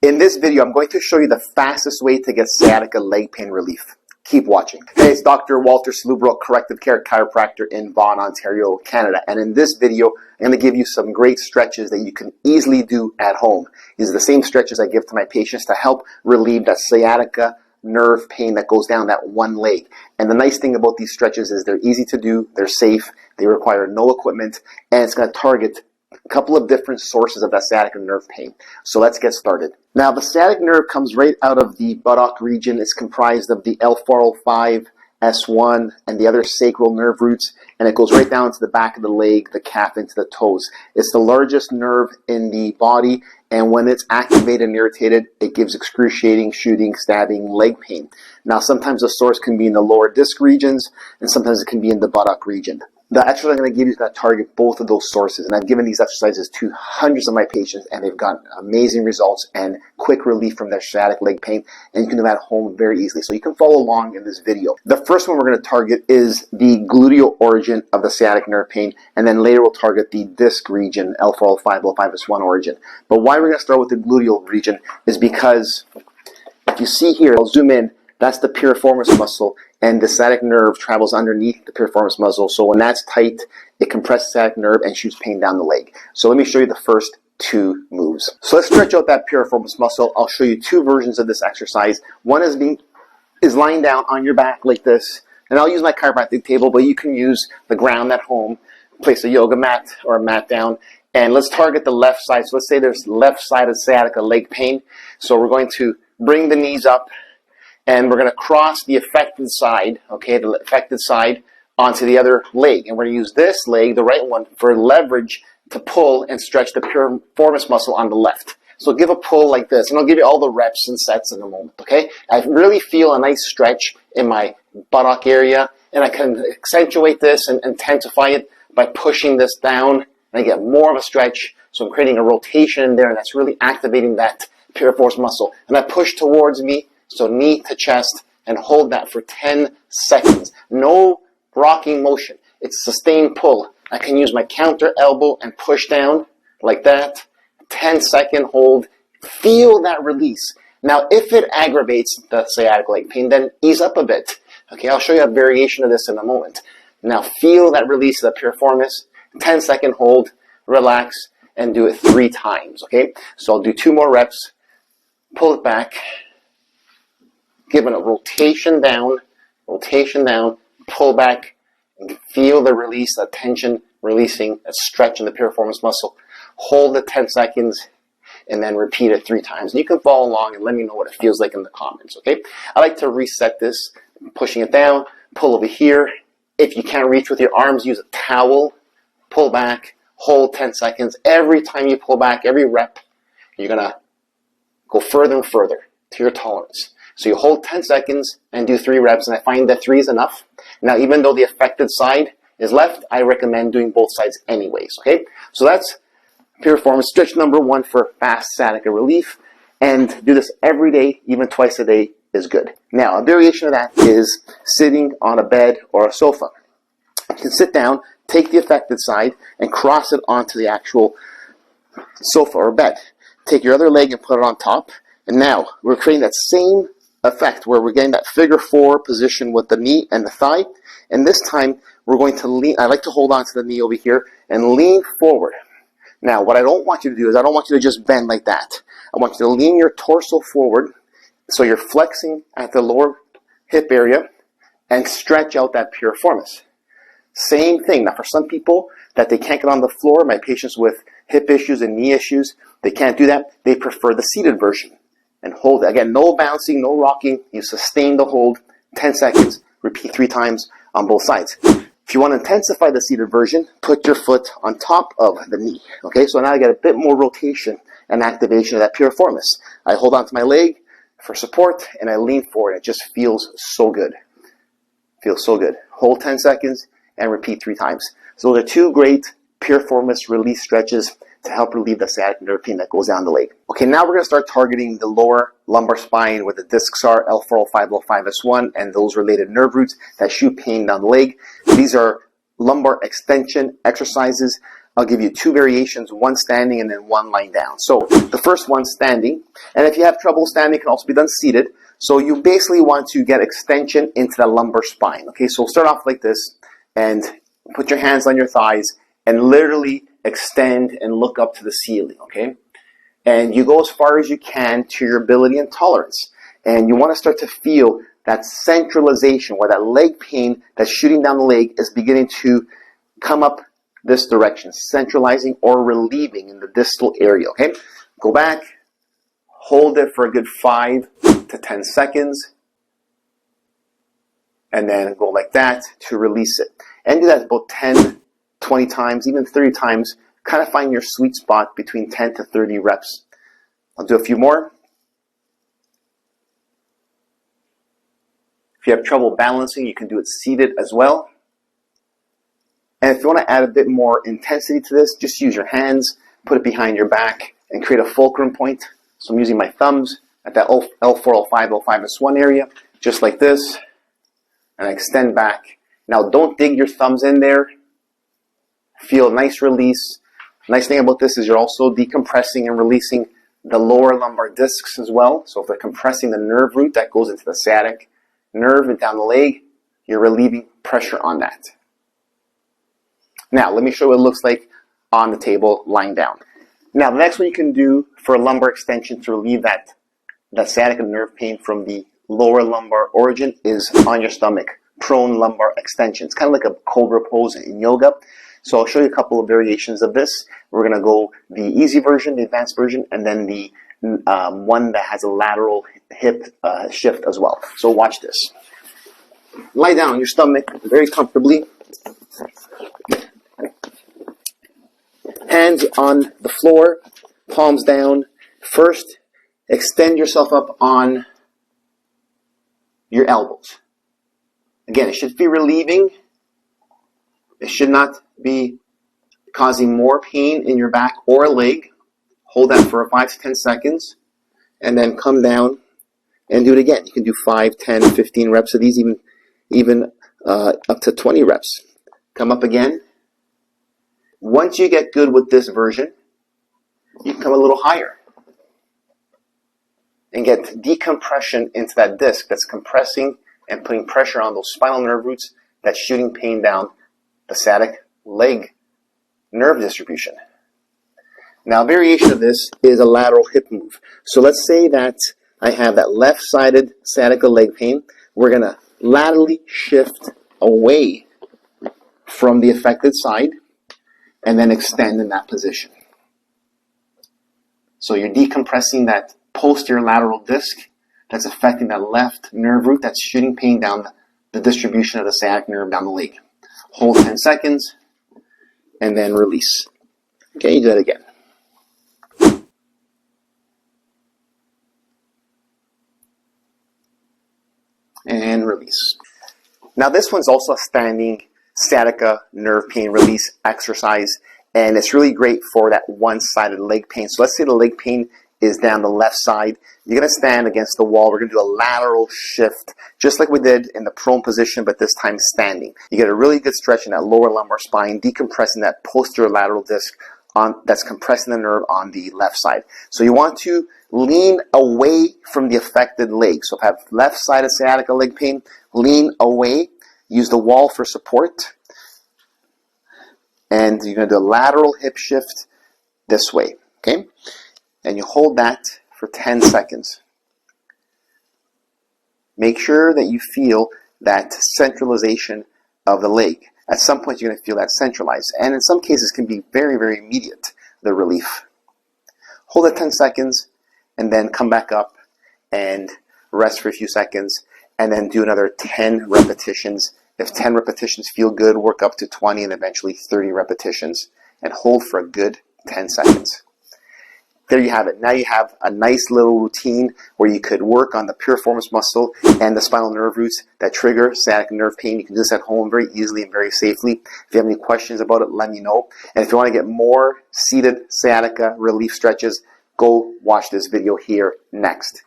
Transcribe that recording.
In this video, I'm going to show you the fastest way to get sciatica leg pain relief. Keep watching. Hey, it's Dr. Walter Slubro, Corrective Care Chiropractor in Vaughan, Ontario, Canada. And in this video, I'm going to give you some great stretches that you can easily do at home. These are the same stretches I give to my patients to help relieve that sciatica nerve pain that goes down that one leg. And the nice thing about these stretches is they're easy to do, they're safe, they require no equipment, and it's going to target a couple of different sources of that sciatic nerve pain. So let's get started. Now, the sciatic nerve comes right out of the buttock region. It's comprised of the L405, S1, and the other sacral nerve roots, and it goes right down to the back of the leg, the calf, into the toes. It's the largest nerve in the body, and when it's activated and irritated, it gives excruciating, shooting, stabbing leg pain. Now, sometimes the source can be in the lower disc regions, and sometimes it can be in the buttock region. The exercise I'm going to give you is going to target both of those sources, and I've given these exercises to hundreds of my patients, and they've gotten amazing results and quick relief from their sciatic leg pain, and you can do that at home very easily. So you can follow along in this video. The first one we're going to target is the gluteal origin of the sciatic nerve pain, and then later we'll target the disc region, L405, L5S1 origin. But why we're going to start with the gluteal region is because if you see here, I'll zoom in, that's the piriformis muscle, and the sciatic nerve travels underneath the piriformis muscle. So when that's tight, it compresses the sciatic nerve and shoots pain down the leg. So let me show you the first two moves. So let's stretch out that piriformis muscle. I'll show you two versions of this exercise. One is lying down on your back like this, and I'll use my chiropractic table, but you can use the ground at home. Place a yoga mat or a mat down, and let's target the left side. So let's say there's left-sided sciatica leg pain. So we're going to bring the knees up, and we're going to cross the affected side, okay, the affected side onto the other leg. And we're going to use this leg, the right one, for leverage to pull and stretch the piriformis muscle on the left. So give a pull like this, and I'll give you all the reps and sets in a moment, okay? I really feel a nice stretch in my buttock area, and I can accentuate this and intensify it by pushing this down, and I get more of a stretch. So I'm creating a rotation in there, and that's really activating that piriformis muscle. And I push towards me, so knee to chest, and hold that for 10 seconds. No rocking motion. It's a sustained pull. I can use my counter elbow and push down like that. 10-second hold. Feel that release. Now, if it aggravates the sciatic leg pain, then ease up a bit. Okay, I'll show you a variation of this in a moment. Now, feel that release of the piriformis. 10-second hold. Relax, and do it 3 times. Okay, so I'll do 2 more reps. Pull it back. Give it a rotation down, pull back, and feel the release, the tension releasing, a stretch in the piriformis muscle. Hold it 10 seconds, and then repeat it 3 times. And you can follow along and let me know what it feels like in the comments, okay? I like to reset this, pushing it down, pull over here. If you can't reach with your arms, use a towel, pull back, hold 10 seconds. Every time you pull back, every rep, you're going to go further and further to your tolerance. So you hold 10 seconds and do 3 reps, and I find that 3 is enough. Now, even though the affected side is left, I recommend doing both sides anyways, okay? So that's piriformis stretch number 1 for fast sciatica relief, and do this every day, even twice a day is good. Now, a variation of that is sitting on a bed or a sofa. You can sit down, take the affected side, and cross it onto the actual sofa or bed. Take your other leg and put it on top, and now we're creating that same effect where we're getting that figure 4 position with the knee and the thigh, and this time we're going to lean. I like to hold on to the knee over here and lean forward. Now, what I don't want you to do is I don't want you to just bend like that. I want you to lean your torso forward so you're flexing at the lower hip area and stretch out that piriformis. Same thing. Now, for some people that they can't get on the floor, my patients with hip issues and knee issues, they can't do that. They prefer the seated version. And hold it. Again, no bouncing, no rocking. You sustain the hold, 10 seconds, repeat 3 times on both sides. If you want to intensify the seated version, put your foot on top of the knee. Okay, so now I get a bit more rotation and activation of that piriformis. I hold onto my leg for support, and I lean forward. It just feels so good. Feels so good. Hold 10 seconds and repeat 3 times. So those are 2 great piriformis release stretches to help relieve the sciatic nerve pain that goes down the leg. Okay, now we're going to start targeting the lower lumbar spine where the discs are, L405, L5S1, and those related nerve roots that shoot pain down the leg. These are lumbar extension exercises. I'll give you two variations, one standing and then one lying down. So the first one, standing. And if you have trouble standing, it can also be done seated. So you basically want to get extension into the lumbar spine. Okay, so we'll start off like this and put your hands on your thighs and literally extend and look up to the ceiling, okay? And you go as far as you can to your ability and tolerance. And you want to start to feel that centralization where that leg pain that's shooting down the leg is beginning to come up this direction, centralizing or relieving in the distal area, okay? Go back, hold it for a good 5 to 10 seconds, and then go like that to release it. And do that about 10, 20 times, even 30 times. Kind of find your sweet spot between 10 to 30 reps. I'll do a few more. If you have trouble balancing, you can do it seated as well. And if you want to add a bit more intensity to this, just use your hands, put it behind your back, and create a fulcrum point. So I'm using my thumbs at that L4, L5, L5S1 area, just like this, and I extend back. Now don't dig your thumbs in there. Feel a nice release. Nice thing about this is you're also decompressing and releasing the lower lumbar discs as well. So if they're compressing the nerve root that goes into the sciatic nerve and down the leg, you're relieving pressure on that. Now, let me show you what it looks like on the table, lying down. Now, the next one you can do for a lumbar extension to relieve that sciatic nerve pain from the lower lumbar origin is on your stomach, prone lumbar extension. It's kind of like a cobra pose in yoga. So I'll show you a couple of variations of this. We're going to go the easy version, the advanced version, and then the one that has a lateral hip shift as well. So watch this. Lie down on your stomach very comfortably. Hands on the floor, palms down. First, extend yourself up on your elbows. Again, it should be relieving. It should not be causing more pain in your back or leg. Hold that for 5 to 10 seconds, and then come down and do it again. You can do 5, 10, 15 reps of these, even up to 20 reps. Come up again. Once you get good with this version, you can come a little higher and get decompression into that disc that's compressing and putting pressure on those spinal nerve roots that's shooting pain down the sciatic leg nerve distribution. Now, a variation of this is a lateral hip move. So let's say that I have that left-sided sciatica leg pain. We're going to laterally shift away from the affected side and then extend in that position. So you're decompressing that posterior lateral disc that's affecting that left nerve root that's shooting pain down the distribution of the sciatic nerve down the leg. Hold 10 seconds and then release. Okay, you do that again. And release. Now this one's also a standing sciatica nerve pain release exercise, and it's really great for that one-sided leg pain. So let's say the leg pain is down the left side. You're going to stand against the wall. We're going to do a lateral shift, just like we did in the prone position, but this time standing. You get a really good stretch in that lower lumbar spine, decompressing that posterior lateral disc that's compressing the nerve on the left side. So you want to lean away from the affected leg. So if I have left-sided sciatica leg pain, lean away. Use the wall for support. And you're going to do a lateral hip shift this way. Okay? And you hold that for 10 seconds. Make sure that you feel that centralization of the leg. At some point, you're going to feel that centralized. And in some cases, can be very, very immediate, the relief. Hold it 10 seconds, and then come back up and rest for a few seconds, and then do another 10 repetitions. If 10 repetitions feel good, work up to 20 and eventually 30 repetitions, and hold for a good 10 seconds. There you have it. Now you have a nice little routine where you could work on the piriformis muscle and the spinal nerve roots that trigger sciatic nerve pain. You can do this at home very easily and very safely. If you have any questions about it, let me know. And if you want to get more seated sciatica relief stretches, go watch this video here next.